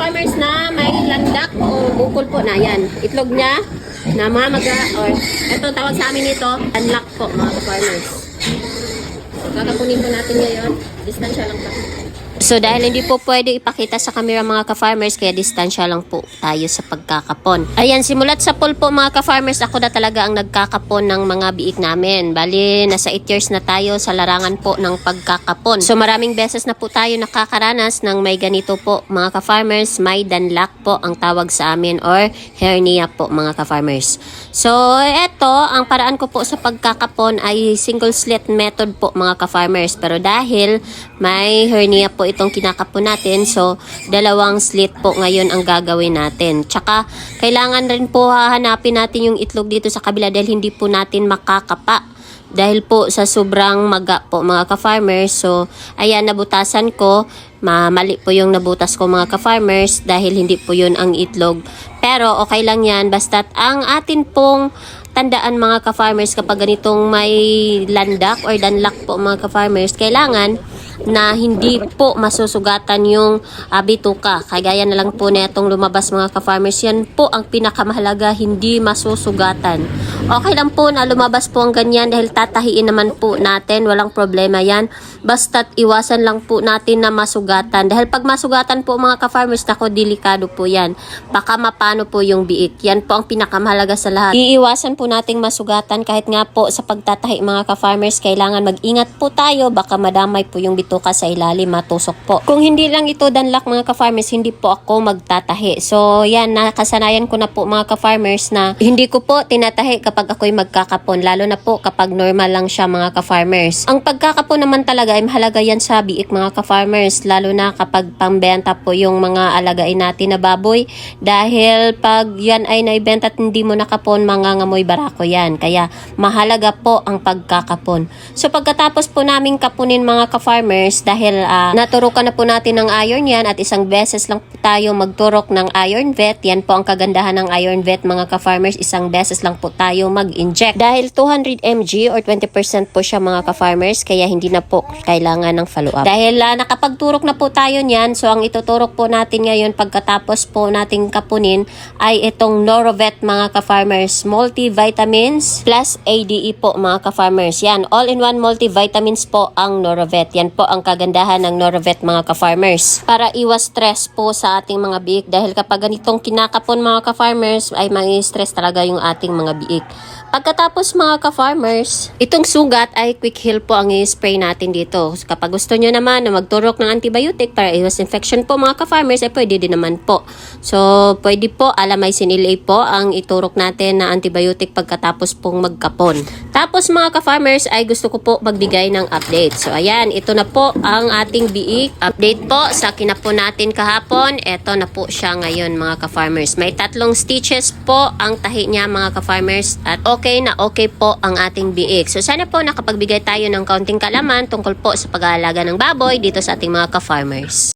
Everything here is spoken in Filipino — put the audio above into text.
ka-farmers na may landak o bukol po na yan. Itlog niya, namamaga, or ito tawag sa amin ito, unlock po mga ka-farmers. So, kakapunin po natin ngayon. Distansya lang pa. So dahil hindi po pwede ipakita sa camera mga ka-farmers, kaya distansya lang po tayo sa pagkakapon. Ayan, simulat sa pool po mga ka-farmers, ako na talaga ang nagkakapon ng mga biik namin. Bali, nasa 8 years na tayo sa larangan po ng pagkakapon. So maraming beses na po tayo nakakaranas ng may ganito po mga ka-farmers, may danlak po ang tawag sa amin or hernia po mga ka-farmers. So eto, ang paraan ko po sa pagkakapon ay single slit method po mga ka-farmers. Pero dahil may hernia po itong kinakapon natin, so dalawang slit po ngayon ang gagawin natin. Tsaka kailangan rin po hahanapin natin yung itlog dito sa kabila dahil hindi po natin makakapa dahil po sa sobrang maga po mga ka-farmers. So ayan, nabutasan ko, mali po yung nabutas ko mga ka-farmers dahil hindi po yun ang itlog, pero okay lang yan, basta't ang atin pong tandaan mga ka-farmers kapag ganitong may landak or danlak po mga ka-farmers, kailangan na hindi po masusugatan yung bituka. Kagaya na lang po na itong lumabas mga ka-farmers, yan po ang pinakamahalaga, hindi masusugatan. Okay lang po na lumabas po ang ganyan dahil tatahiin naman po natin, walang problema yan. Basta't iwasan lang po natin na masugatan. Dahil pag masugatan po mga ka-farmers, nako, delikado po yan. Baka mapano po yung biik. Yan po ang pinakamahalaga sa lahat. Iiwasan po nating masugatan kahit nga po sa pagtatahi mga ka-farmers, kailangan mag-ingat po tayo, baka madamay po yung bituka sa ilalim, matusok po. Kung hindi lang ito danlak mga ka-farmers, hindi po ako magtatahi. So yan, nakasanayan ko na po mga ka-farmers na hindi ko po tinatahi kapag ako'y magkakapon, lalo na po kapag normal lang siya mga ka-farmers. Ang pagkakapon naman talaga ay mahalaga yan sa biik mga ka-farmers, lalo na kapag pambenta po yung mga alagain natin na baboy, dahil pag yan ay naibenta at hindi mo nakapon, mangangamoy barako yan. Kaya mahalaga po ang pagkakapon. So pagkatapos po naming kapunin mga ka-farmers, dahil naturukan na po natin ng iron yan at isang beses lang po tayo magturok ng iron vet. Yan po ang kagandahan ng iron vet mga ka-farmers, isang beses lang po tayo mag-inject. Dahil 200 mg or 20% po siya mga ka-farmers, kaya hindi na po kailangan ng follow-up. Dahil nakapagturok na po tayo niyan, so ang ituturok po natin ngayon pagkatapos po nating kapunin ay itong Norovet mga ka-farmers, multivitamins plus ADE po mga ka-farmers. Yan, all-in-one multivitamins po ang Norovet. Yan po ang kagandahan ng Norovet mga ka-farmers. Para iwas stress po sa ating mga biik, dahil kapag ganitong kinakapon mga ka-farmers ay may stress talaga yung ating mga biik. Pagkatapos mga ka-farmers, itong sugat ay quick heal po ang i-spray natin dito. Kapag gusto nyo naman na magturok ng antibiotic para iwas infection po mga ka-farmers, ay pwede din naman po. So, pwede po Alamycin LA po ang iturok natin na antibiotic pagkatapos pong magkapon. Tapos mga ka-farmers ay gusto ko po magbigay ng update. So, ayan, ito na po ang ating biik. Update po sa kinapon natin kahapon. Ito na po siya ngayon mga ka-farmers. May 3 stitches po ang tahi niya mga ka-farmers at okay na okay po ang ating biik. So sana po nakapagbigay tayo ng kaunting kalaman tungkol po sa pag-aalaga ng baboy dito sa ating mga ka-farmers.